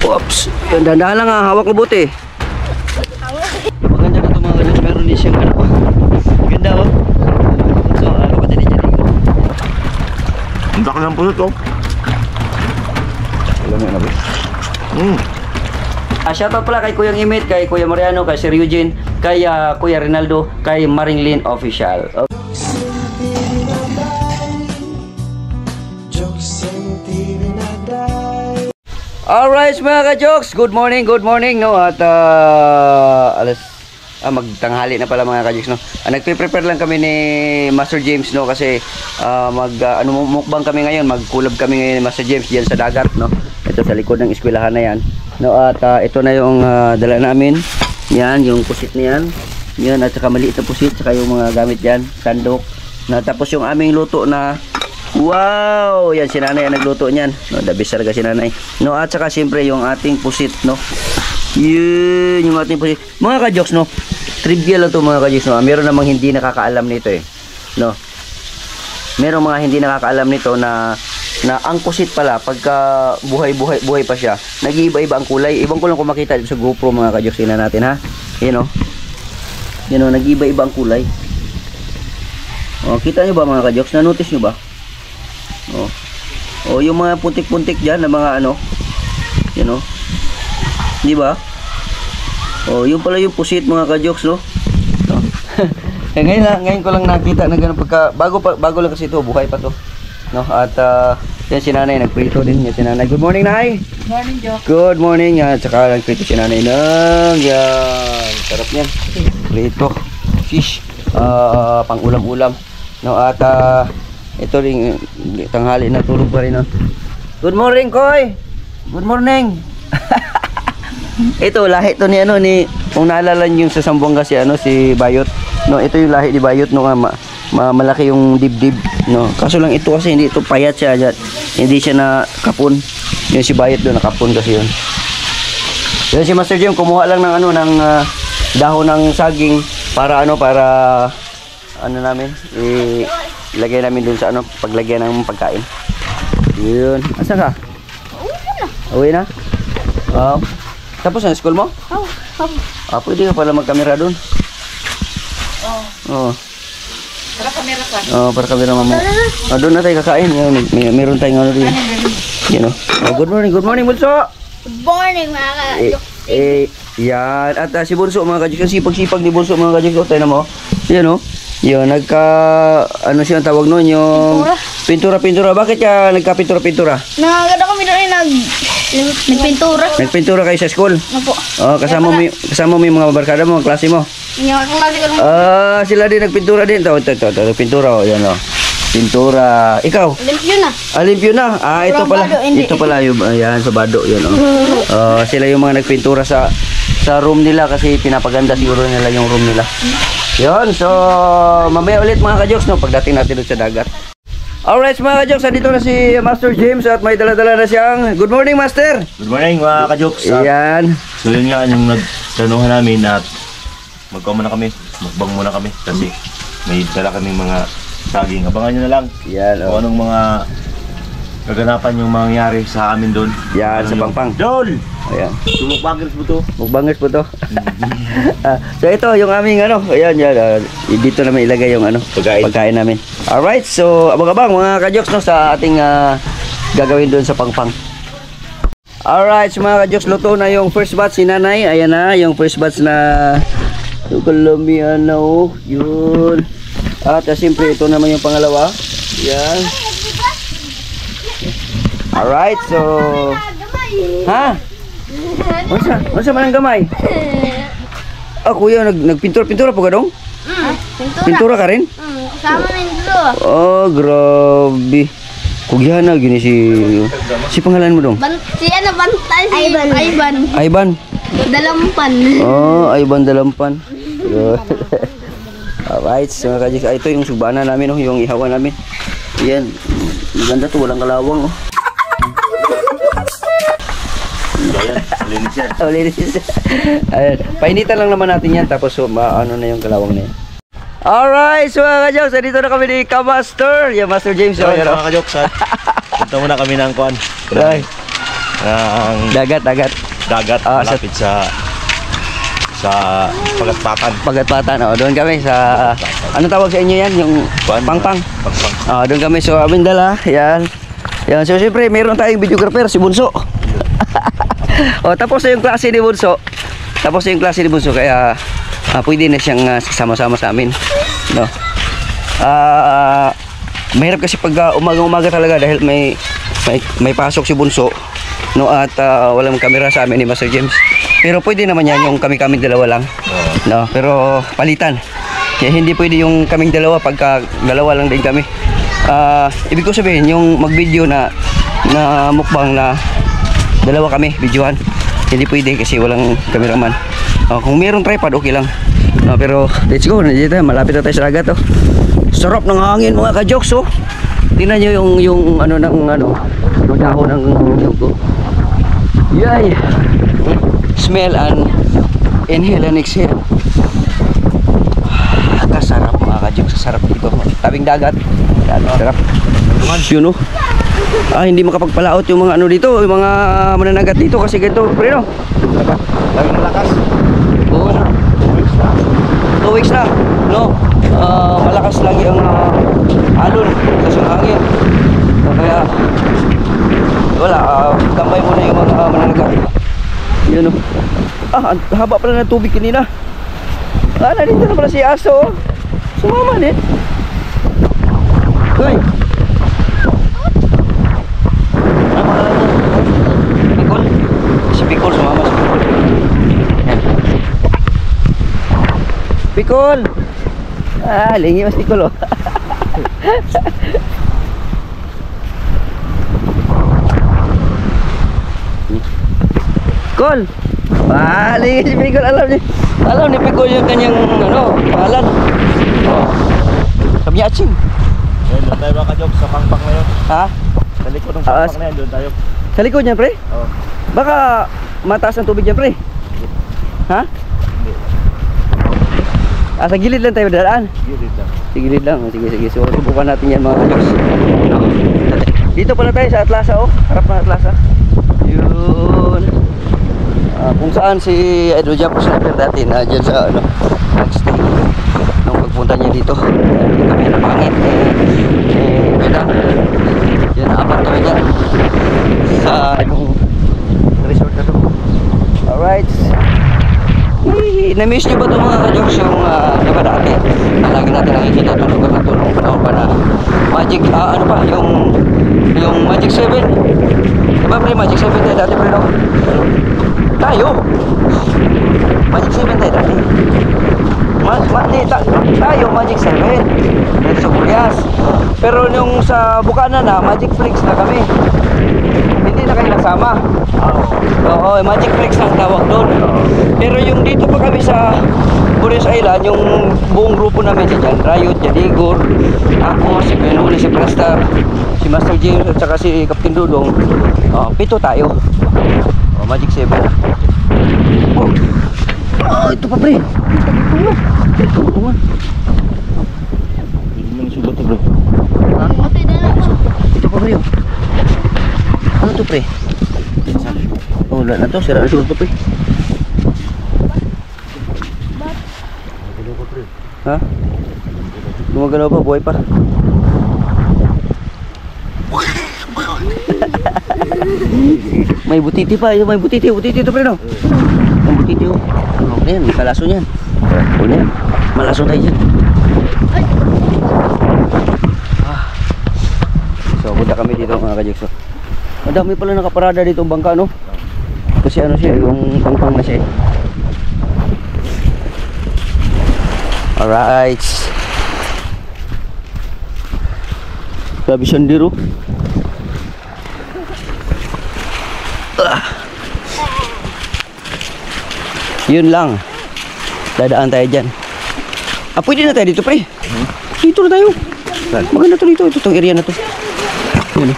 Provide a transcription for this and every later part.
Oops. Dandahan lang ha. Hawak mabuti. Maganda na ito mga kajoks. Meron din siyang ano. Ganda oh. So, kapatid din dyan. Ang daki ng puso to. Alam mo yun na ba? Shoutout pala kay Kuya Imit, kay Kuya Mariano, kay Sir Eugene, kay Kuya Rinaldo, kay Maringlin Official. Alright mga ka-jokes, good morning no, at magtanghali na pala mga ka-jokes no. Nagpe-prepare lang kami ni Master James no, kasi mukbang kami ngayon, magkulab kami ngayon ni Master James diyan sa dagat no. Ito sa likod ng eskwelahan na yan no, at ito na yung dala namin. Yan, yung pusit na yan. Yan, at saka maliit na pusit, saka yung mga gamit yan, sandok na, tapos yung aming luto na wow! Yan, si nanay ang nagluto niyan. No, the best talaga si nanay. No, at saka siyempre yung ating pusit, no. Yun, yung ating pusit. Mga ka-jokes, no. Trivia lang to mga ka-jokes, no. Meron namang hindi nakakaalam nito eh. No. Meron mga hindi nakakaalam nito na ang pusit pala, pagka buhay pa siya, nag-iiba-iba ang kulay. Ibang ko lang kung makita dito sa GoPro mga ka-jokes. Tingnan natin ha. Yan, no. Yan, no. Nag-iiba-iba ang kulay. Oh, kita nyo ba mga ka-jokes? Na-notice nyo ba? Oh, yung mga puntik-puntik diyan na mga ano. Yan oh. Di ba? Oh, yung pala yung pusit mga ka-jokes no. Ngayon ko lang nakita na ganun pagka bago lang kasi ito, buhay pa to. No, at yan si nanay nagprito din, yan si nanay. Good morning, Nay. Good morning, Jok. Good morning. Tsaka nagprito si nanay ng yan. Sarap niyan. Prito fish. Pang ulam-ulam. No, at ito ring tanghali na tulog pa rin no? Good morning Koy. Good morning. Ito lahi to ni ano ni kung naalala niyo sa Sambuanga si ano si Bayot no, ito yung lahi ni Bayot no, malaki yung dibdib no, kaso lang ito kasi hindi ito payat siya, hindi siya na kapon. Yung si Bayot doon nakapon kasi yun. Yan si Master Jim kumuha lang ng ano ng dahon ng saging para namin ilagay namin dun sa ano, paglagyan ng pagkain. Yun. Asa ka? Uwi na? Oo. Tapos na school mo? Oo. Pwede ka pala magkamera dun. Oo. Para kamera ka. Oo, para kamera mamo. Doon na tayo kakain. Meron tayong ano din. Yan o. Good morning Bunso! Good morning mga ka-jokes. Yan. At si Bunso mga ka-jokes, sipag-sipag ni Bunso mga ka-jokes. Tayo na mo. Yan o. Yun, ano siya ang tawag nun? Yung pintura. Bakit ka nagka-pintura? Nagaganda kami doon nagpintura. Nagpintura kayo sa school? Opo. Oh, kasama mo yung mga barkada mo, klase mo? Yung klase ko. Sila din nagpintura din. Ito, pintura oh, yan oh. Pintura. Ikaw? Limpyo na. Ito pala. Ito pala yung ayan sa bado, yan oh. Sila yung mga nagpintura sa room nila kasi pinapaganda siguro nila yung room nila. Yun, so mamaya ulit mga ka-jokes no, pagdating natin doon sa dagat. Alright mga ka-jokes, dito na si Master James at may dala-dala na siyang good morning Master. Good morning mga ka-jokes. Ayan. So yun nga yung nagtanuhan namin at mukbang muna kami kasi may dala kaming mga saging. Abangan nyo na lang kung anong mga kaganapan yung mangyayari sa amin doon. Yan, sa Pangpang. Dol! Ayan. Mukbangers po to. Mukbangers po to. So ito yung aming ano, ayan, dito namin ilagay yung ano, pagkain namin. Alright, so abang-abang mga ka-jokes no, sa ating gagawin doon sa Pangpang. Alright, so mga ka-jokes, luto na yung first batch si nanay. Ayan na, yung first batch na Colombian na oh, yun. At siyempre ito naman yung pangalawa. Yan. Alright, so ha? Masa man ang gamay? Kuya, nagpintura-pintura po ka dong? Pintura ka rin? Kasama na yung dito. Oh, grabe. Kugyahan na, gini si pangalan mo dong? Si ano, Bantay, si Ivan. Dalampan. Oh, Ivan Dalampan. Alright, so ito yung subana namin, oh, yung ihawan namin. Yan, maganda to, walang kalawang. Oh. Linis yan. Painitan lang naman natin yan, tapos ano na yung kalawang na yan. Alright, so mga ka-jokes, dito na kami ni Ka-Master. Yung Master James. So, mga ka-jokes, punta muna kami ng kuan. ng Dagat. dagat Ah, malapit sa Pagatpatan. Pagatpatan. Doon kami sa ano tawag sa inyo yan? Yung pangpang. Pangpang. Doon kami sa Abindala. Yan. So siyempre, meron tayong videographer, si Bunso. Tapos na yung klase ni Bunso. Kaya pwede na siyang sasama-sama sa amin. No. Mahirap kasi pag umaga talaga dahil may pasok si Bunso. No, at walang kamera sa amin ni Master James. Pero pwede naman yan yung kami dalawa lang. No, pero palitan. Kaya hindi pwede yung kaming dalawa pagka dalawa lang din kami. Ibig ko sabihin yung mag-video na mukbang na dalawa kami videohan. Hindi pwede kasi walang cameraman. Kung mayroong tripod okay lang. Pero let's go, dito malapit na tayo sa dagat. Sarap ng hangin mga ka-jokes. Tingnan niyo yung ano ng dahon ng nyug. Yay! Smell and inhale and exhale. Kasarap mga ka-jokes, sarap dito. Tabing dagat. Sarap. Yun hindi makapagpalaot yung mga dito, yung mga mananagat dito kasi ganito, pre no? Laging malakas. Oo. 2 weeks na, no? Malakas lagi ang alon kasi ang hangin. Kaya wala, tambay muna yung mga mananagat. Yun ang haba pala ng tubig kanina. Nandito na pala si Aso. Sumama din. Hoy. Pikol. Si Pikol sumama si Pikol. Yan. Pikol. Lingi mas Pikol Pikol. Lingi si Pikol, alam ni Pikol yung kanyang pangalan. Sabi niya Aching. Doon tayo mga ka-jokes sa pangpang na yun. Ha? Sa likod ng pangpang na yun, doon tayo. Sa likod niya, pre? Oo. Baka mataas ang tubig niya, pre? Ha? Sa gilid lang tayo dadaan? Gilid lang. Sa gilid lang. Sige. So, subukan natin yan mga ka-jokes. Dito pala tayo sa Atlasa, harap ng Atlasa. Yun. Kung saan si Idol Japo Sniper dati na dyan sa nagstay. Nung pagpunta niya dito, hindi kami napangit. Kaya yan, apat kami dyan sa yung resort na to. Alright. Na-miss nyo ba ito mga ka-jokes yung diba dati? Lagi natin nakikita ito nung panahon pa na Magic, yung Magic 7. Diba pre, Magic 7 tayo dati pre no? Tayo Magic 7 tayo dati. Tayo Magic 7 dito sa Curias. Pero yung sa Bukana na Magic Flix na kami. Hindi na kayo nasama. Oo, Magic Flix ang tawag doon. Pero yung dito pa kami sa Curias Island, yung buong grupo namin dyan, Riot, Jadigor, ako, si Benuli, si Prestar, si Master James at saka si Captain Dudong, 7 tayo. Magic 7. Ito pa pre. Ito nga. Hindi mo nasugot to bro. Ito pa pre. Ano to pre? Wala na to, sira na siguro to pre. Ha? Gumagalaw pa, buhay pa. May butiti pa, may butiti ito pre no? May butiti oh. Ano yan, may kalaso niyan. O yan, malaso tayo dyan. So, punta kami dito mga ka-Jekso. Madami pala nakaparada dito ang bangka no? Kasi ano siya, yung pangpang na siya. Alright. Grabe siyang diro. Yun lang. Dadaan tayo dyan. Pwede na tayo dito pre. Dito na tayo. Maganda to dito. Ito tong area na to. Yun.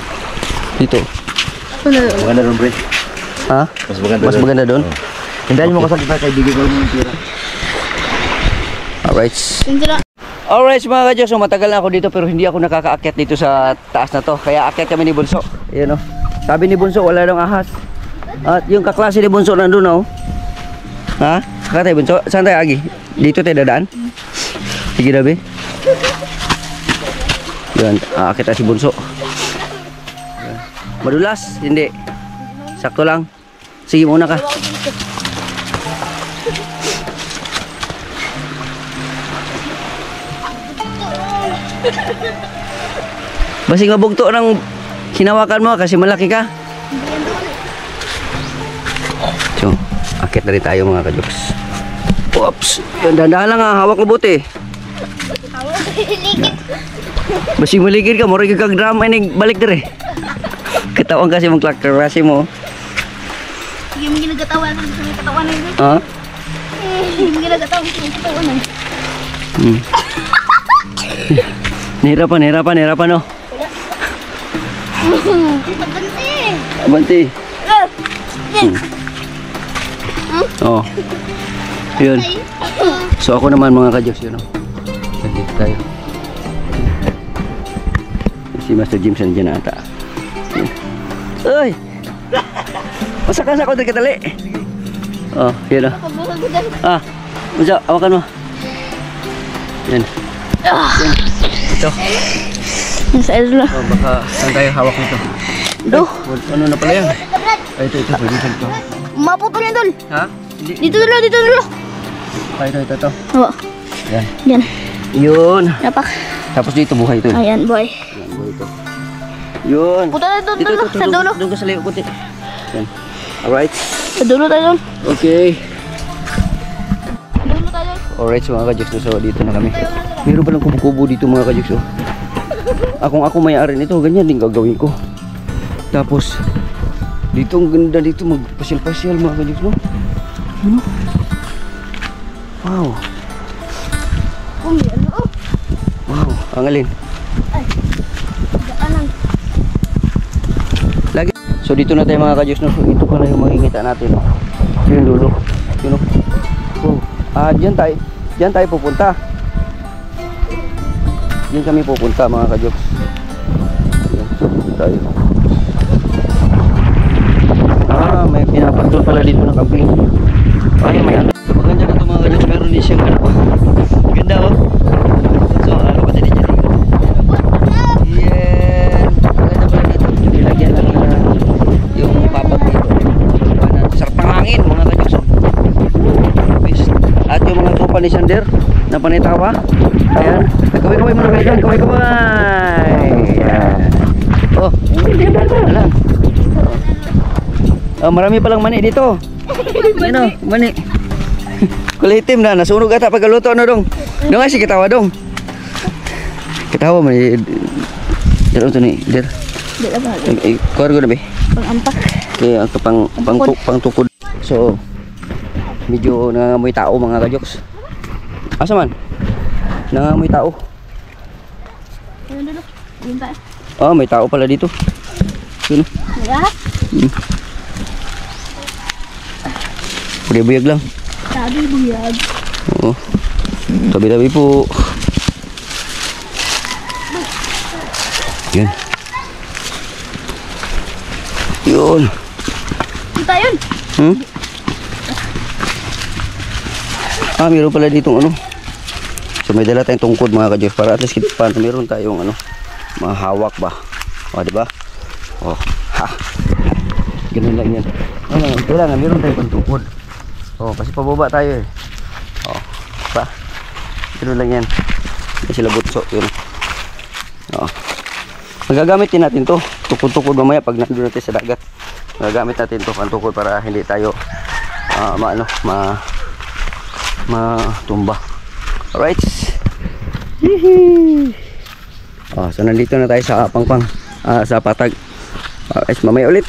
Dito. Maganda doon pre. Ha? Mas maganda doon? Hindahan mo kasakit na kay bigay ko yung tira. Alright. Alright mga ka-Jokes, so matagal na ako dito pero hindi ako nakakaakyat dito sa taas na to. Kaya akyat kami ni Bunso. Ayan o. Sabi ni Bunso, wala daw ahas. At yung kaklase ni Bunso nandun, oh. Ha? Saan tayo, Bunso? Saan tayo, Agi? Dito tayo dadaan? Sige, Dabi. Yan, kita si Bunso. Madulas? Hindi. Sakto lang. Sige, muna ka. Basing mabugto ng hinawakan mo kasi malaki ka. So, akit na rin tayo mga kajoks. Oops! Yan, dahan lang ha. Hawak mabuti. Basing maligid ka. Mura kag drama ini balik dire. Katawan kasi mong klase mo. Yung ginagatawan ng katawan ng Ha? yung ginagatawan ng katawan ng Nahirapan, oh. Abanti. Oh. Yun. So ako naman mga kajoks yun, oh. Nandito tayo. Si Master James nandiyan na ata. Uy! Masakas ako dari katali. Oh, yun, oh. Ah, masa, awakan mo. Yan. Yan. Ito. Sa ilo lang. Oh, baka saan tayo hawak nito? Duh. Ano na pala yan? Ay, ito, pwede ito. Maputol yan dol. Ha? Dito dulu. Ay, ito. Oo. Yan. Yan. Yun. Napak. Tapos dito buhay ito. Ayan boy. Yan, buhay ito. Yun. Puta na doon Dito, sa dulo. doon ka sa layo kunti. Yan. Alright. Sa dulo tayo doon. Okay. Dulo tayo. Alright, so mga kajoks, so dito na kami. Meron palang kubo-kubo dito mga kajoks. Ako may-ari nito, ganyan din gagawin ko. Tapos dito ang ganda dito, magpasyal-pasyal mga kajoks mo. Ano? Wow. Ano? Wow, ang alin. Daanan. Lagi. So dito na tayo mga kajoks, no? So ito pala yung makikita natin, no? Yun dulo. Yun, no? Oh. Diyan tayo pupunta. Diyan kami pupunta mga kajoks. Ayan, so dito tayo. May pinapantol pala dito ng camping. Ay, may ano. Maganda na ito mga kajoks. Meron din siyang ano. Ganda, oh. So, ano ba din dyan? Yan. Maganda pala dito. Nilagyan lang yung papat dito. Sarap ng hangin mga kajoks. At yung mga tropa ni Sander na panitawa. Ayan. Kaway-kaway muna kayo dyan. Kaway-kaway. Ayan. Oh, alam. Oh, marami palang mani dito. Ayan, oh, mani. Kulay itim na. Nasunog ata pagkaluto na dong. Dong nga si kitawa dong. Kitawa mo ni Dero ito ni Der. Dila ba? Kuwar ko na ba? Pang-ampak. Kaya pang tukod. So medyo nangangamoy tao mga kajoks. Asa man? Nangangamoy tao. Ano dulo? Yun tayo. Oh, may tao pala dito. Yun. Lahat? Buyag lang. Sabi buyag. Oo. Tabi-tabi po. Yun. Yun. Kita yun. Meron pala ditong ano. So may dala tayong tungkod mga kajoks para at least paano meron tayong ano, mahawak ba. O, di ba? Oh, ha. Ganun lang yan. Kailangan meron tayong tungkod. Oh, kasi pababa tayo eh. Oh, pa. Ganun lang yan. Hindi sila butso, yun. Oh. Magagamit din natin to. Tukod-tukod mamaya pag nandun natin sa dagat. Magagamit natin to ang tukod para hindi tayo matumba. Alright. Oh, so nandito na tayo sa Pangpang, sa Patag. Alright, mamaya ulit.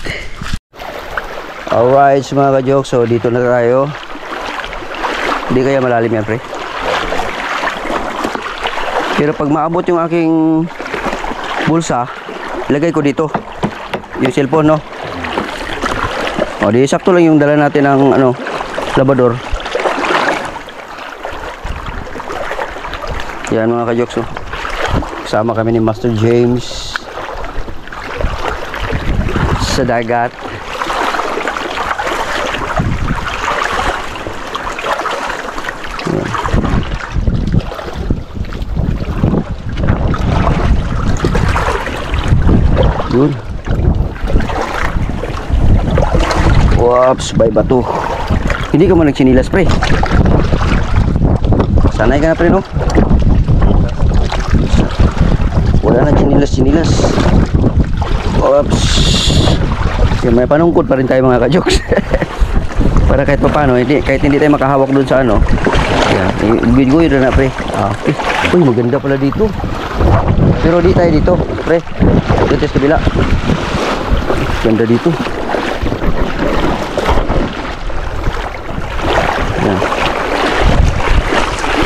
Alright, mga ka-joke, so dito na tayo. Hindi kaya malalim yan, pre. Pero pag maabot yung aking bulsa, ilagay ko dito yung cellphone, no? O, di sakto lang yung dala natin ng ano, labador. Yan mga ka-jokes, oh. Kasama kami ni Master James. sa dagat. Yun. Whoops, bay bato. Hindi ka man nagsinilas, pre. Sanay ka na, pre, no? Wala na sinilas. Oops. Kasi may panungkod pa rin tayo mga ka-jokes. Para kahit pa paano, kahit hindi tayo makahawak doon sa ano. Yan, guy na pre. Uy, maganda pala dito. Pero di tayo dito, pre. Dito sa kabila. Ganda dito. Yan.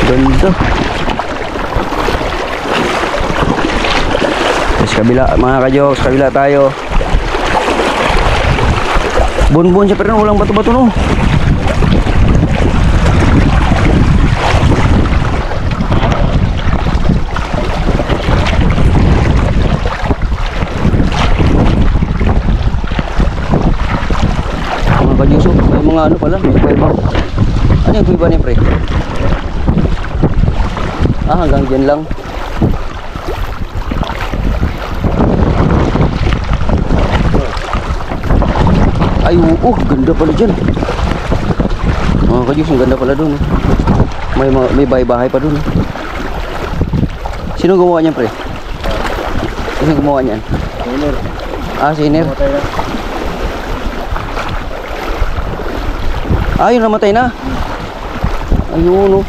Ganda. Sa kabila mga ka-jokes, kabila tayo. Bunbun siya pero walang bato-bato no. Mga ka-jokes, may mga ano pala, may kuweba. Ano yung kuweba niya pre? Hanggang dyan lang. Ay, ganda pala dyan. Mga ka-jokes, ang ganda pala dun. May bahay-bahay pa dun. Sino gumawa niyan, pre? Sino gumawa niyan? Owner. Si Iner. Namatay na. Yun namatay na. Ayun,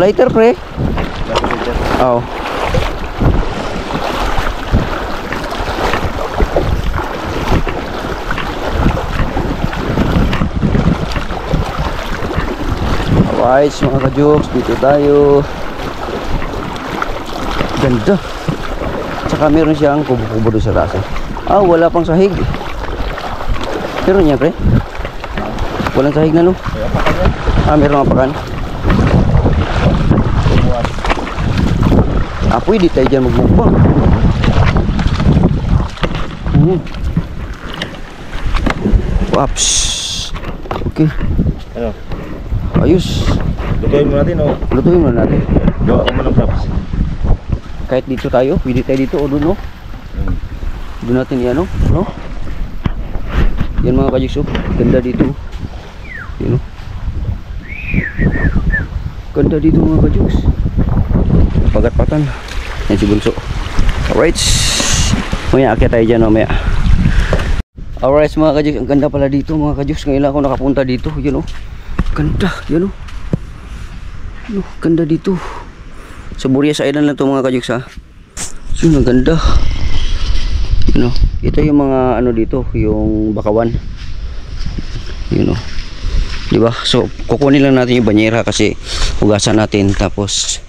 lighter pre. Oh. Alright, mga ka-jokes, dito tayo. Ganda. Tsaka meron siyang kubo-kubo doon sa taas. Wala pang sahig. Meron niya pre? Walang sahig na no? Meron nga pakan. Pwede tayo dyan magmukbang. Waps. Okay. Ano? Ayos. Lutuin mo natin, o? Lutuin mo natin. Gawa ko mo ng props. Kahit dito tayo, pwede tayo dito o doon, no? Doon natin yan, no? Yan mga ka-jokes, ganda dito. Yan, no? Ganda dito mga ka-jokes. Pagat-patan. Yan si Bunso. Alright. Maya akit tayo dyan, mamaya. Alright mga ka-jokes, ang ganda pala dito mga ka-jokes. Ngayon lang ako nakapunta dito. Yan, no? Ganda, yan, no? Ganda dito. Sa Burias Island lang to mga ka-jokes, ha. Yun, ang ganda. You know, ito yung mga ano dito, yung bakawan. You know. Diba? So, kukunin lang natin yung banyera kasi hugasan natin tapos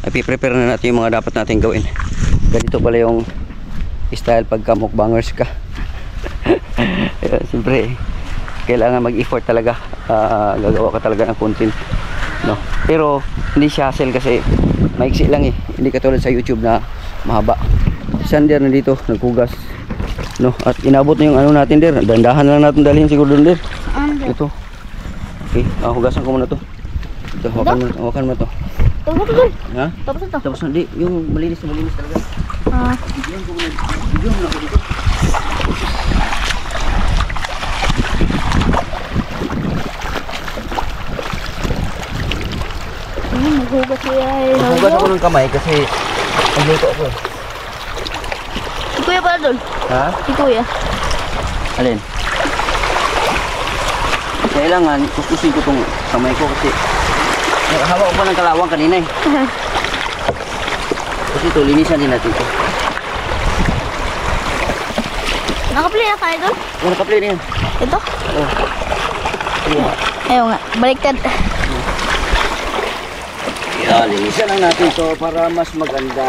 i-prepare na natin yung mga dapat natin gawin. Ganito pala yung style pagka mukbangers ka. Siyempre, kailangan mag-effort talaga. Gagawa ka talaga ng content. No? Pero, hindi siya hassle kasi maiksi lang eh. Hindi katulad sa YouTube na mahaba. Sander na dito, naghugas. No? At inabot na yung ano natin der. Dandahan lang natin dalhin siguro doon der. Ito. Okay, hugasan ko muna to. Ito, hawakan mo to. Tapos ito dun. Ha? Tapos ito. Tapos na, di, yung malinis na malinis talaga. Bigyan ko muna. Bigyan mo na ako dito. Maghugas siya. Maghugas ako ng kamay kasi magluto ako. Si Kuya pala dun. Ha? Si Kuya. Alin? Kailangan kuskusin ko tong kamay ko kasi nakahawak ko pa ng kalawang kanina eh. Kasi ito, linisan din natin ito. Nakaplay na tayo dun? Nakaplay na yan. Ito? Oh. Yeah. Ayaw nga, baliktad. Yan, linisan lang natin ito para mas maganda.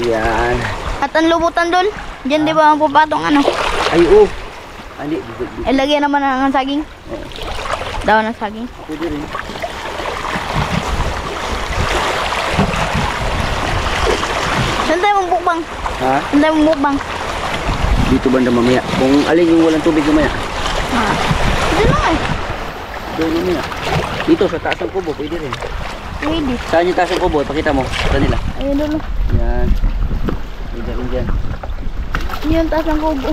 Yan. At ang lubutan doon, dyan di ba ang pupatong ano? Ay, oo. Hindi, Ilagyan naman ng saging. Daw ng saging. pwede rin. Saan tayo mabukbang? Ha? Saan tayo mabukbang? Dito banda mamaya. Kung alin yung walang tubig mamaya. Ah. Dito lang eh. Doon mamaya. Dito sa taas ng kubo, pwede rin. Pwede. Saan yung taas ng kubo? Pakita mo sa nila. Ayun dulo. Yan. Pwede rin dyan. Yun, taas ng kubo.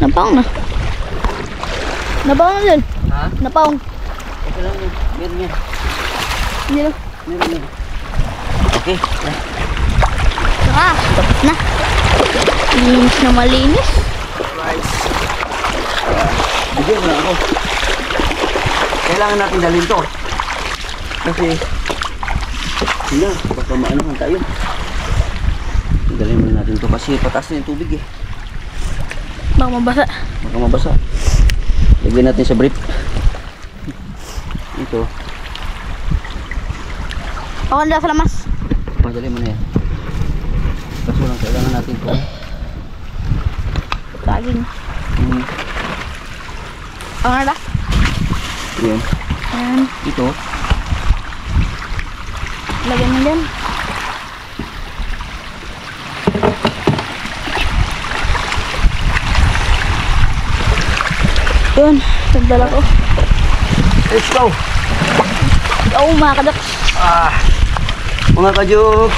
Napaong na. Napaong na dun. Ha? Napaong. Okay lang yun. Meron yan. Dito. Meron yan. Okay. Saka, tapos na. Linis na malinis. Rice. Bigyan mo na ako. Kailangan natin dalhin to. Kasi, hindi na, baka maanohan tayo. Dalhin muna natin to kasi pataas na yung tubig eh. Baka mabasa. Baka mabasa. Lagyan natin sa brief. Ito. Ako na sa lamas. Madali mo na yan. Kaso lang kailangan natin ito. Saging. Ako na da. Yan. Ayan. Ito. Lagyan mo dyan. Yun. Nagdala ko. Let's go! Oo, mga kadak. Mga kajuk!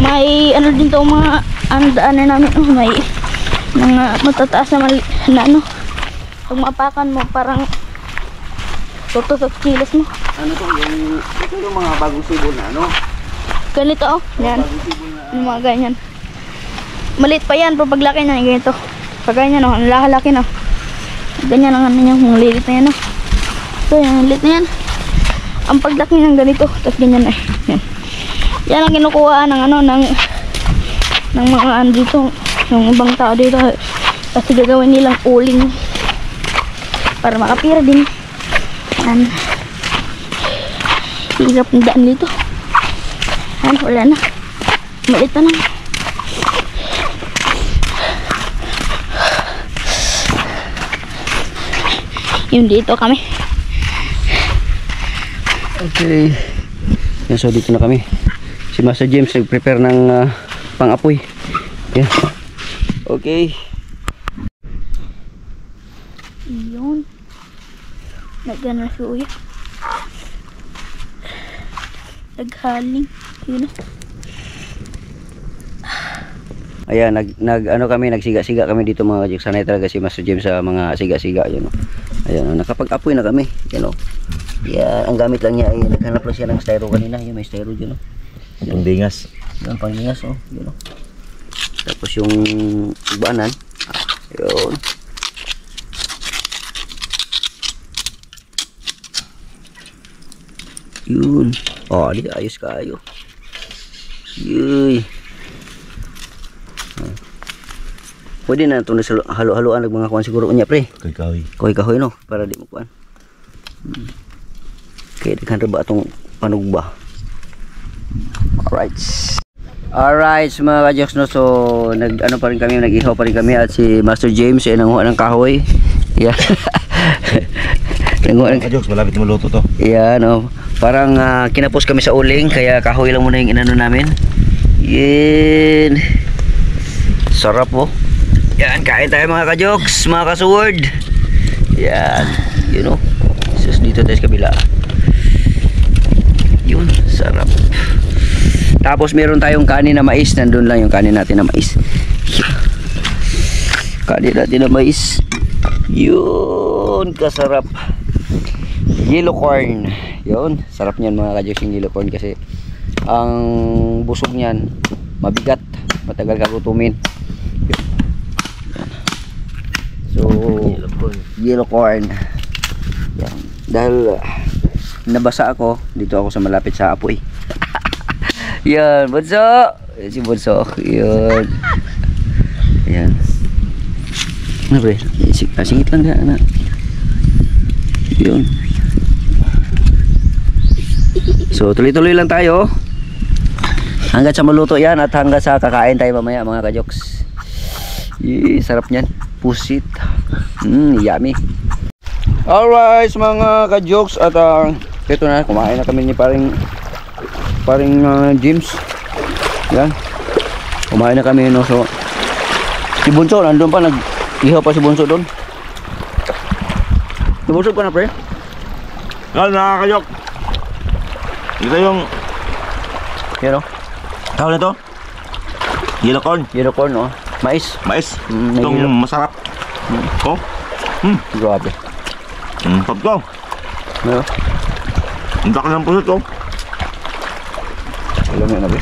May ano din to mga daanan namin. Oh, may mga matataas na na ano. Pag maapakan mo, parang tutusok kilos mo. Ano to? Ito yung mga bagong sibol na ano? Ganito oh. Yan. Bagong sibol na Yung mga ganyan. Maliit pa yan, pero paglaki na, ganito. Pag ganyan oh, ang laki na. Ganyan ang ano niya, yung lilit na yan oh. So yan, lilit na yan. Ang paglaki ng ganito, tapos ganyan eh. Yan. Yan ang kinukuha ng ano, ng mga ano dito, yung ibang tao dito. Kasi gagawin nilang uling para makapira din. Yan. Hirap ng daan dito. Yan, wala na. Maliit na lang. Yung dito kami. Okay. Yan, so dito na kami. Si Master James nag-prepare ng pang-apoy. Yan. Okay. Yun. Nagana si Uya. Naghaling. Yun. Ayan, ano kami, nagsiga-siga kami dito mga kajik. Sanay talaga si Master James sa mga siga-siga. Yan, oh. Ayan, nakapag-apoy na kami. Yan, oh. Yeah, ang gamit lang niya ay naghanap lang siya ng styro kanina. Yung may styro dyan, oh. Pangdingas. Yan, panglingas, oh. Yun, oh. Tapos yung ibaanan. Yun. Yun. Oh, di ayos kayo. Yuy. Pwede na ito na halo-haloan ng mga kuwan siguro niya, pre. Kahoy. Kahoy-kahoy, no? Para di mo kuwan. Okay, daghan ra ba atong panugba. Alright. Alright, mga kajoks, no? So, ano pa rin kami, nag-ihaw pa rin kami at si Master James ay nanguha ng kahoy. Yeah. Nanguha ng Kajoks, malapit na maluto to. yeah, no. Parang kinapos kami sa uling, kaya kahoy lang muna yung inano namin. Yan. Sarap, oh. Yan, kain tayo mga kajoks, mga kasuword. Yan, you know. Sus, dito tayo sa kabila. Yun, sarap. Tapos meron tayong kanin na mais. Nandun lang yung kanin natin na mais. Kanin natin na mais. Yun, kasarap. Yellow corn. Yun, sarap niyan mga kajoks yung yellow corn kasi ang busog niyan mabigat, matagal kagutumin. So, yellow corn. Yan. Dahil nabasa ako, dito ako sa malapit sa apoy. Yan, Bunso. Yan si Bunso. Yan. Yan. Ano ba? Singit lang na, anak. Yun. So tuloy-tuloy lang tayo hanggat sa maluto yan at hanggat sa kakain tayo mamaya mga kajoks. Sarap niyan, pusit. Yummy. Alright mga kajoks, at ito na, kumain na kami ni paring James. Yan, kumain na kami, no. So si Bunso nandun pa, nag-ihaw pa si Bunso doon. Nabusog ka na, pre? Yan mga kajok. Ito yung Yan, o. tawag nito, yellow corn. Yellow corn, o. Mais. Mais. May Itong yellow. masarap. Oh. Grabe. Top to. Ano? Ang daki ng puso to. Alam mo yun, pre?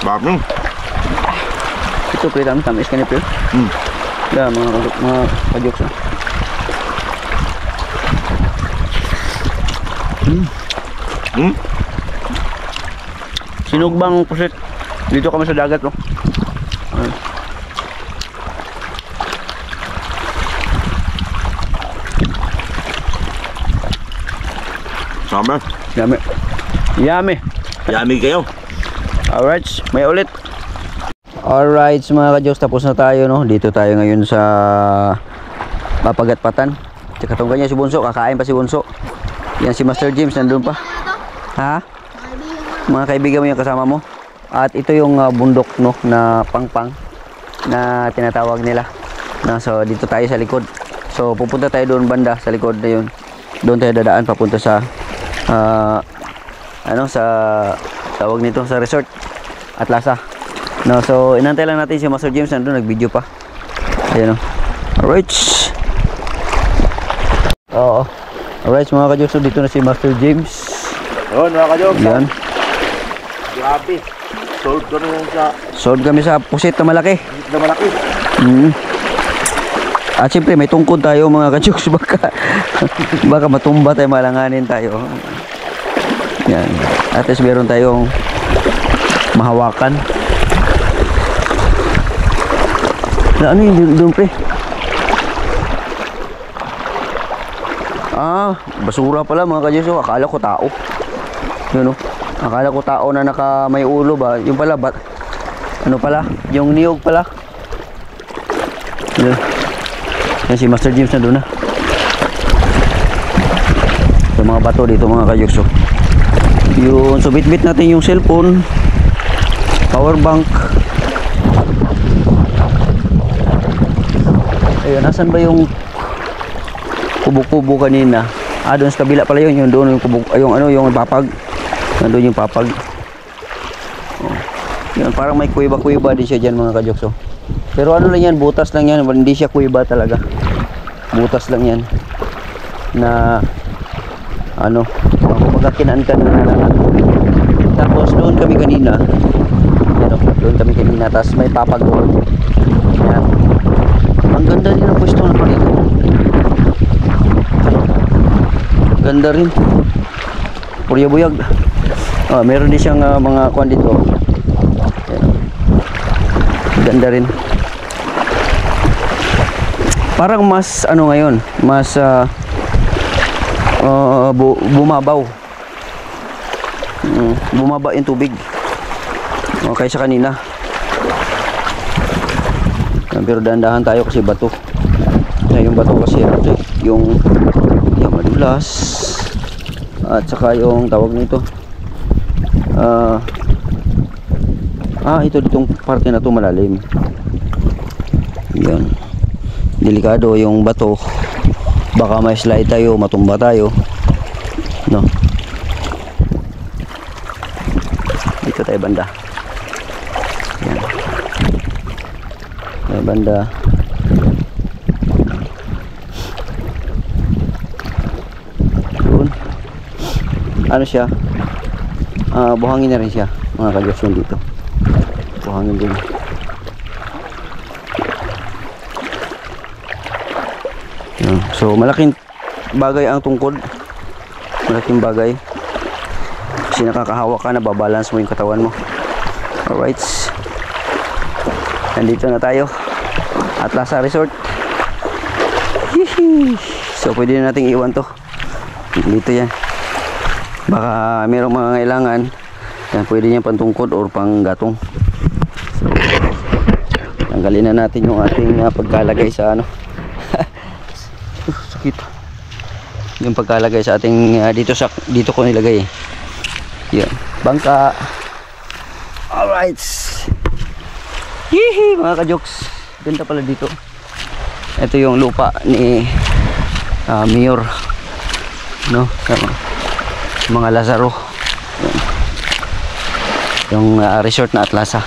Bakit? Ito, pre, tamis ka niya, pre. Yan, mga kajoks, o. Sinugbang pusit. Dito kami sa dagat, no. Sabi. Yummy. Yummy. Yummy kayo. Alright, may ulit. Alright, mga kajoks, tapos na tayo, no. Dito tayo ngayon sa Papagatpatan. Tsaka itong ganyan si Bunso, kakain pa si Bunso. Yan si Master James, nandun pa. Ha? Mga kaibigan mo yung kasama mo. At ito yung bundok, no, na pangpang na tinatawag nila. So dito tayo sa likod. So pupunta tayo doon banda sa likod na yun. Doon tayo dadaan papunta sa sa tawag nito, sa resort Atlasa. No, so inantay lang natin si Master James, nandun, nag-video pa. Ayan, no. Alright. Oo. Alright mga kajoks, so dito na si Master James. Yun mga kajok. Yan. Grabe. Sold kami sa pusit na malaki. Na malaki. At siyempre may tungkod tayo mga kajoks, baka matumba tayo, malanganin tayo. Yan. At least meron tayong mahawakan. Na ano yun doon, pre? Basura pala mga kajoks. Akala ko tao. Yun, no? Akala ko tao na naka may ulo ba. Yung pala, ano pala? Yung niyog pala. Yun. Yan si Master James na doon na. So mga bato dito mga kajoks. Yun, so bit natin yung cellphone, power bank. Ayun, nasan ba yung kubo-kubo kanina? Doon sa kabila pala yun, yung doon yung kubo, yung papag. Nandun yung papag. Yun, parang may kuiba-kuiba din siya dyan mga kajoks. Pero ano lang yan, butas lang yan, hindi siya kuiba talaga. Butas lang yan. Na kumbaga kinaan-kan na. Tapos doon kami kanina. Tapos may papag doon. Yan. Ang ganda din ang pwesto na dito. Ganda rin. Purya-buyag. Meron din siyang mga kuwan dito. Yan. Ganda rin. Parang mas ngayon, mas bumabaw. Bumaba yung tubig. Kaysa kanina. Pero dahan-dahan tayo kasi bato. Yung bato kasi yung madulas. At saka yung tawag nito. Ito ditong parte na to malalim. Yan. Delikado yung bato. Baka may slide tayo, matumba tayo. No. Dito tayo banda. Yan. May banda. Doon. Ano siya? Buhangin na rin siya. Mga kajoks dito. Buhangin din. So malaking bagay ang tungkod. Malaking bagay. Kasi nakakahawak ka, nababalance mo yung katawan mo. Alright. Nandito na tayo. Atlasa Resort. So pwede na nating iwan to. Dito yan. Baka mayroong mga kailangan. Yan, pwede niya pantungkod or pang gatong. So, tanggalin na natin yung ating pagkalagay sa ano. Sakit. Yung pagkalagay sa ating dito ko nilagay. Yan, bangka. Alright. Hihi, mga ka-jokes. Ganda pala dito. Ito yung lupa ni Mayor, no? Mga Lazaro. Yung resort na Atlasa.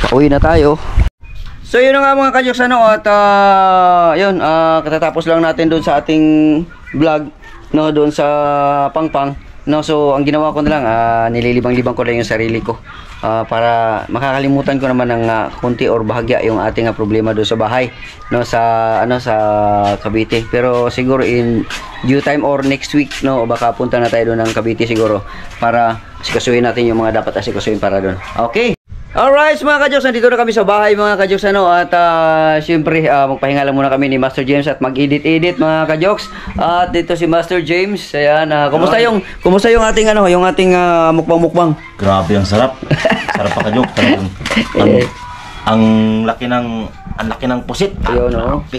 Pauwi na tayo. So yun na nga mga ka-jokes, ano, at yun, katatapos lang natin doon sa ating vlog, no, doon sa Pangpang, no. So ang ginawa ko na lang, nililibang-libang ko lang yung sarili ko, para makakalimutan ko naman ng konti or bahagya yung ating problema doon sa bahay, no, sa Cavite. Pero siguro in due time or next week, no, baka punta na tayo doon ng Cavite siguro para asikasuhin natin yung mga dapat asikasuhin para doon. Okay. Alright mga ka-jokes, nandito na kami sa bahay mga ka-jokes, ano, at syempre magpahinga lang muna kami ni Master James at mag-edit mga ka-jokes. At dito si Master James. Ayan, kumusta yung ating mukbang? Grabe ang sarap. Sarap pa ka-jokes. Ang laki ng pusit. Ayun, no.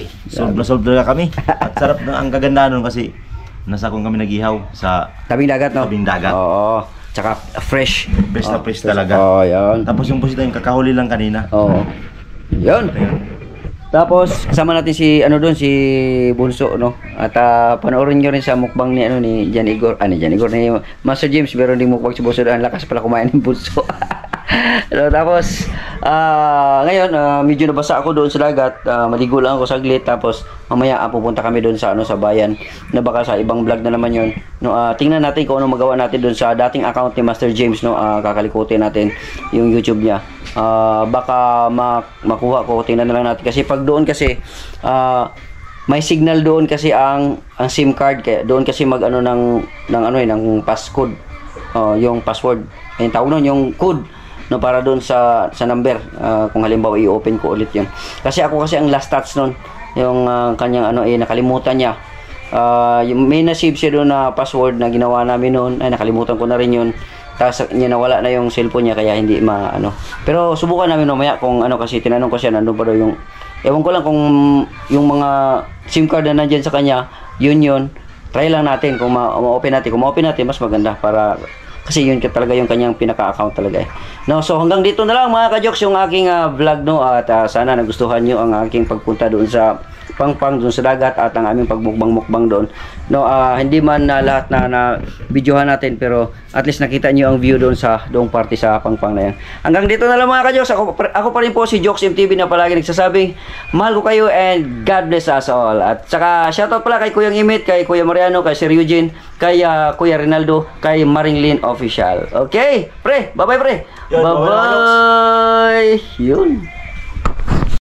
Solve na kami. At sarap ang kagandahan nun kasi nasa kung kami nag-ihaw sa Tabing dagat, no? Tabing dagat. Oo. Tsaka fresh. Fresh na fresh talaga. Oh, yan. Tapos yung pusit yung kakahuli lang kanina. Oo. Yun. Tapos kasama natin si si Bunso, no. At panoorin niyo rin sa mukbang ni Jan Igor, ni Master James, pero hindi mukbang si Bunso, ang lakas pala kumain ng Bunso. So, tapos ngayon medyo nabasa ako doon sa dagat, maligo lang ako saglit, tapos mamaya pupunta kami doon sa sa bayan, na baka sa ibang vlog na naman yon, no. Tingnan natin kung ano magawa natin doon sa dating account ni Master James, no. Kakalikutin natin yung YouTube niya, baka makuha ko, tingnan na lang natin kasi pag doon kasi may signal doon kasi ang SIM card, kaya doon kasi mag ng passcode, yung password, yung tawag nun, yung code, no, para doon sa number, kung halimbawa i-open ko ulit yun. Kasi ang last touch nun, yung kanyang nakalimutan niya. May nasave siya doon na password na ginawa namin noon, ay nakalimutan ko na rin yun. Tapos niya nawala na yung cellphone niya, kaya hindi Pero subukan namin mamaya kung kasi tinanong ko siya, nandun pa daw yung, ewan ko lang kung yung mga SIM card na nandyan sa kanya, yun. Try lang natin kung ma-open natin. Kung ma-open natin, mas maganda, para kasi yun talaga yung kanyang pinaka-account talaga eh. No, so hanggang dito na lang mga ka-jokes yung aking vlog, no, at sana nagustuhan nyo ang aking pagpunta doon sa Pangpang, doon sa dagat, at ang aming pagmukbang doon. No, hindi man lahat na videohan natin, pero at least nakita nyo ang view doon sa doong party sa Pangpang na yan. Hanggang dito na lang mga ka-jokes. Ako pa rin po si Jokes MTV na palagi nagsasabing mahal ko kayo and God bless us all. At saka shoutout pala kay Kuyang Imit, kay Kuya Mariano, kay Sir Eugene, kay Kuya Rinaldo, kay Maringlin Official. Okay, pre, bye-bye pre. Bye-bye. Yun.